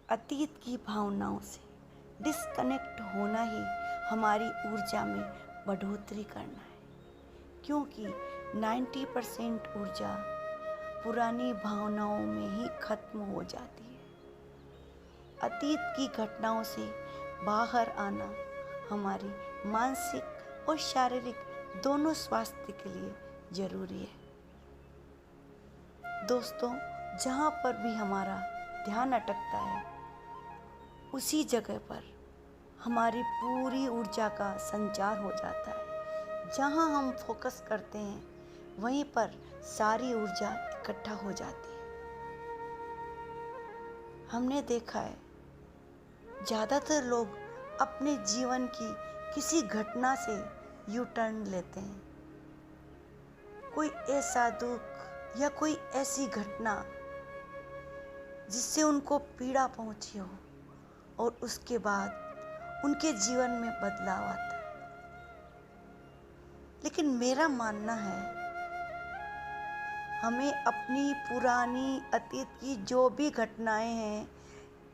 अतीत की भावनाओं से डिस्कनेक्ट होना ही हमारी ऊर्जा में बढ़ोतरी करना है, क्योंकि 90% ऊर्जा पुरानी भावनाओं में ही खत्म हो जाती है। अतीत की घटनाओं से बाहर आना हमारी मानसिक और शारीरिक दोनों स्वास्थ्य के लिए जरूरी है। दोस्तों, जहाँ पर भी हमारा ध्यान अटकता है, उसी जगह पर हमारी पूरी ऊर्जा का संचार हो जाता है। जहाँ हम फोकस करते हैं, वहीं पर सारी ऊर्जा इकट्ठा हो जाती है। हमने देखा है, ज़्यादातर लोग अपने जीवन की किसी घटना से यू टर्न लेते हैं। कोई ऐसा दुख या कोई ऐसी घटना जिससे उनको पीड़ा पहुंची हो और उसके बाद उनके जीवन में बदलाव आता है। लेकिन मेरा मानना है, हमें अपनी पुरानी अतीत की जो भी घटनाएं हैं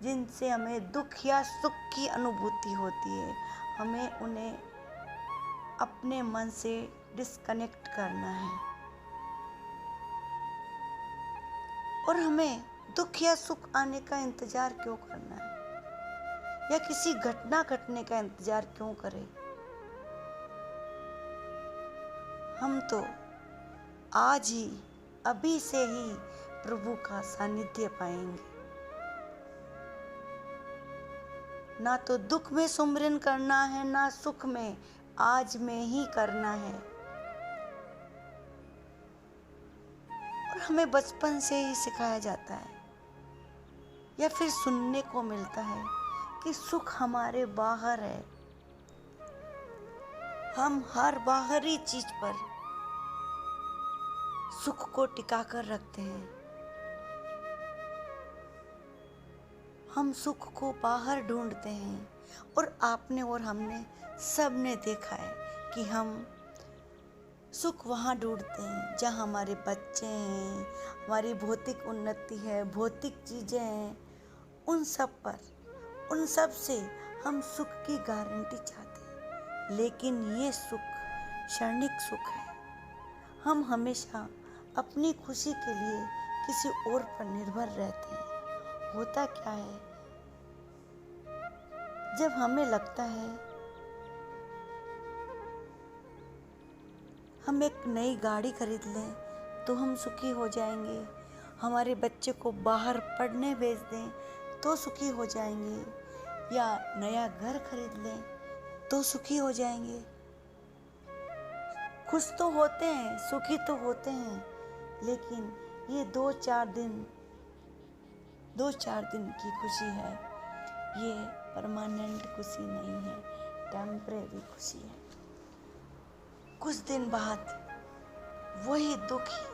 जिनसे हमें दुख या सुख की अनुभूति होती है, हमें उन्हें अपने मन से डिस्कनेक्ट करना है। और हमें दुख या सुख आने का इंतजार क्यों करना है, या किसी घटना घटने का इंतजार क्यों करें। हम तो आज ही, अभी से ही प्रभु का सानिध्य पाएंगे। ना तो दुख में सुमिरन करना है, ना सुख में, आज में ही करना है। और हमें बचपन से ही सिखाया जाता है या फिर सुनने को मिलता है कि सुख हमारे बाहर है। हम हर बाहरी चीज पर सुख को टिका कर रखते हैं। हम सुख को बाहर ढूंढते हैं। और आपने और हमने सब ने देखा है कि हम सुख वहाँ ढूंढते हैं जहाँ हमारे बच्चे हैं, हमारी भौतिक उन्नति है, भौतिक चीज़ें हैं। उन सब से हम सुख की गारंटी चाहते हैं। लेकिन ये सुख क्षणिक सुख है। हम हमेशा अपनी खुशी के लिए किसी और पर निर्भर रहते हैं। होता क्या है, जब हमें लगता है हम एक नई गाड़ी खरीद लें तो हम सुखी हो जाएंगे, हमारे बच्चे को बाहर पढ़ने भेज दें तो सुखी हो जाएंगे, या नया घर खरीद लें तो सुखी हो जाएंगे। खुश तो होते हैं, सुखी तो होते हैं, लेकिन ये 2-4 दिन की खुशी है। ये परमानेंट खुशी नहीं है, टेम्परेरी खुशी है। कुछ दिन बाद वही दुखी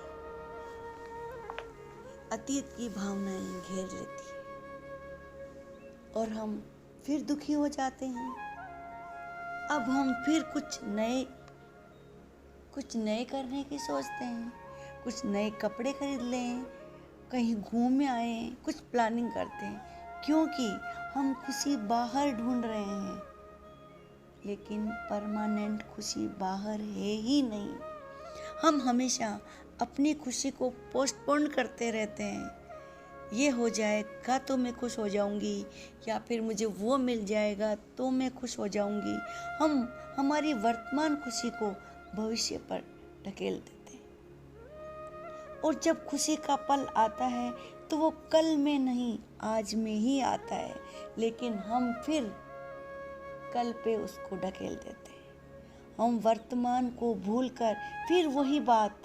अतीत की भावनाएं घेर लेती है और हम फिर दुखी हो जाते हैं। अब हम फिर कुछ नए करने की सोचते हैं, कुछ नए कपड़े खरीद लें, कहीं घूम आए, कुछ प्लानिंग करते हैं, क्योंकि हम खुशी बाहर ढूंढ रहे हैं। लेकिन परमानेंट खुशी बाहर है ही नहीं। हम हमेशा अपनी खुशी को पोस्टपोन करते रहते हैं। ये हो जाएगा तो मैं खुश हो जाऊंगी, या फिर मुझे वो मिल जाएगा तो मैं खुश हो जाऊंगी। हम हमारी वर्तमान खुशी को भविष्य पर ढकेल देते हैं। और जब खुशी का पल आता है तो वो कल में नहीं, आज में ही आता है। लेकिन हम फिर कल पे उसको ढकेल देते हैं। हम वर्तमान को भूलकर फिर वही बात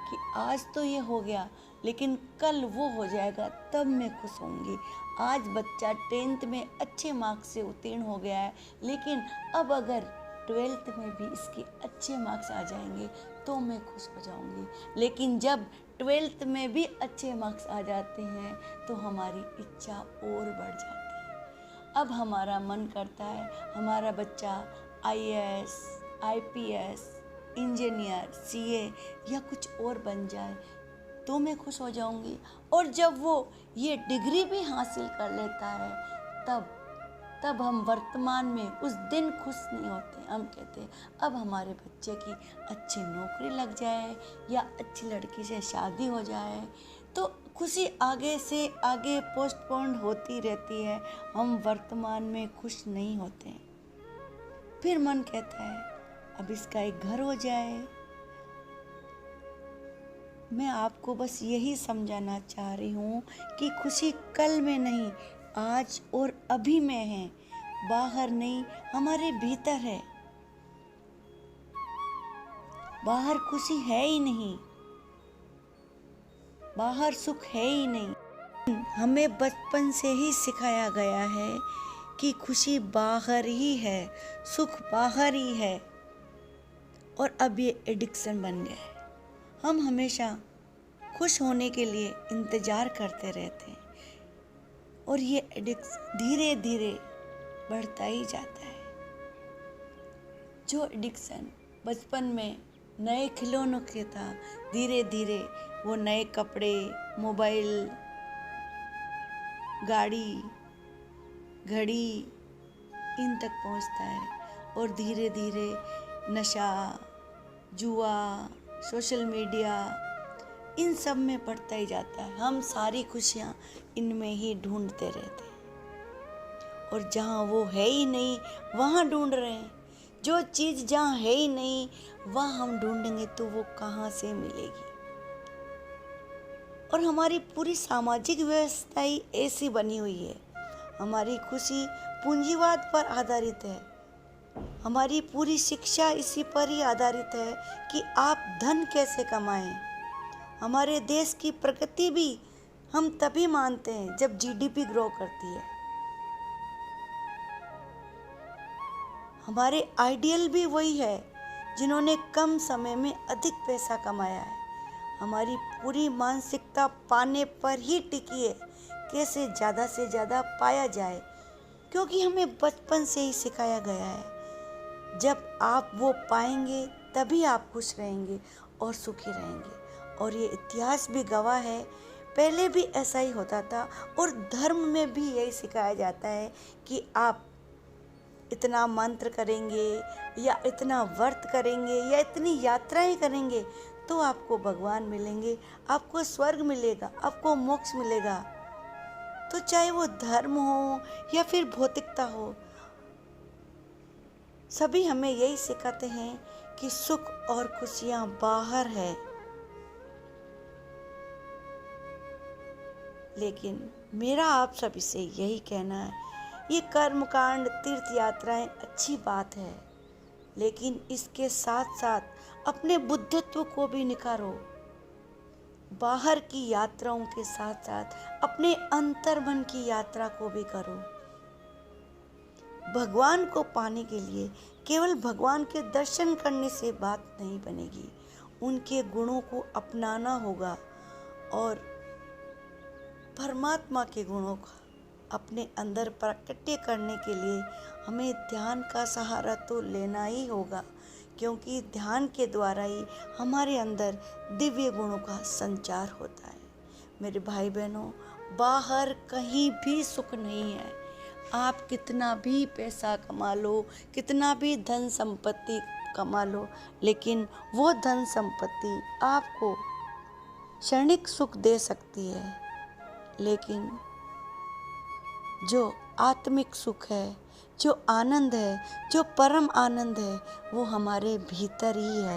कि आज तो ये हो गया, लेकिन कल वो हो जाएगा, तब मैं खुश होंगी। आज बच्चा 10th में अच्छे मार्क्स से उत्तीर्ण हो गया है, लेकिन अब अगर 12th में भी इसके अच्छे मार्क्स आ जाएंगे तो मैं खुश हो जाऊंगी। लेकिन जब 12th में भी अच्छे मार्क्स आ जाते हैं तो हमारी इच्छा और बढ़ जाती है। अब हमारा मन करता है हमारा बच्चा IAS, IPS, इंजीनियर, CA या कुछ और बन जाए, तो मैं खुश हो जाऊंगी। और जब वो ये डिग्री भी हासिल कर लेता है तब हम वर्तमान में उस दिन खुश नहीं होते। हम कहते हैं अब हमारे बच्चे की अच्छी नौकरी लग जाए या अच्छी लड़की से शादी हो जाए, तो खुशी आगे से आगे पोस्टपोन होती रहती है। हम वर्तमान में खुश नहीं होते। फिर मन कहता है अब इसका एक घर हो जाए। मैं आपको बस यही समझाना चाह रही हूँ कि खुशी कल में नहीं, आज और अभी में है, बाहर नहीं, हमारे भीतर है। बाहर खुशी है ही नहीं, बाहर सुख है ही नहीं। हमें बचपन से ही सिखाया गया है कि खुशी बाहर ही है, सुख बाहर ही है, और अब ये एडिक्शन बन गया है। हम हमेशा खुश होने के लिए इंतज़ार करते रहते हैं और ये एडिक्शन धीरे धीरे बढ़ता ही जाता है। जो एडिक्शन बचपन में नए खिलौनों के था, धीरे धीरे वो नए कपड़े, मोबाइल, गाड़ी, घड़ी इन तक पहुंचता है। और धीरे धीरे नशा, जुआ, सोशल मीडिया इन सब में बढ़ता ही जाता है। हम सारी खुशियाँ इनमें ही ढूंढते रहते हैं और जहाँ वो है ही नहीं वहाँ ढूंढ रहे हैं। जो चीज़ जहाँ है ही नहीं वहाँ हम ढूंढेंगे तो वो कहाँ से मिलेगी। और हमारी पूरी सामाजिक व्यवस्था ही ऐसी बनी हुई है। हमारी खुशी पूंजीवाद पर आधारित है। हमारी पूरी शिक्षा इसी पर ही आधारित है कि आप धन कैसे कमाएं। हमारे देश की प्रगति भी हम तभी मानते हैं जब जीडीपी ग्रो करती है। हमारे आइडियल भी वही है जिन्होंने कम समय में अधिक पैसा कमाया है। हमारी पूरी मानसिकता पाने पर ही टिकी है, कैसे ज़्यादा से ज़्यादा पाया जाए, क्योंकि हमें बचपन से ही सिखाया गया है जब आप वो पाएंगे तभी आप खुश रहेंगे और सुखी रहेंगे। और ये इतिहास भी गवाह है, पहले भी ऐसा ही होता था और धर्म में भी यही सिखाया जाता है कि आप इतना मंत्र करेंगे या इतना व्रत करेंगे या इतनी यात्राएं करेंगे तो आपको भगवान मिलेंगे, आपको स्वर्ग मिलेगा, आपको मोक्ष मिलेगा। तो चाहे वो धर्म हो या फिर भौतिकता हो, सभी हमें यही सिखाते हैं कि सुख और खुशियां बाहर है। लेकिन मेरा आप सभी से यही कहना है, ये कर्मकांड, तीर्थ यात्राएं अच्छी बात है, लेकिन इसके साथ साथ अपने बुद्धत्व को भी निखारो। बाहर की यात्राओं के साथ साथ अपने अंतर्मन की यात्रा को भी करो। भगवान को पाने के लिए केवल भगवान के दर्शन करने से बात नहीं बनेगी, उनके गुणों को अपनाना होगा और परमात्मा के गुणों का अपने अंदर प्रकट्य करने के लिए हमें ध्यान का सहारा तो लेना ही होगा, क्योंकि ध्यान के द्वारा ही हमारे अंदर दिव्य गुणों का संचार होता है। मेरे भाई बहनों, बाहर कहीं भी सुख नहीं है। आप कितना भी पैसा कमा लो, कितना भी धन संपत्ति कमा लो, लेकिन वो धन संपत्ति आपको क्षणिक सुख दे सकती है, लेकिन जो आत्मिक सुख है, जो आनंद है, जो परम आनंद है, वो हमारे भीतर ही है।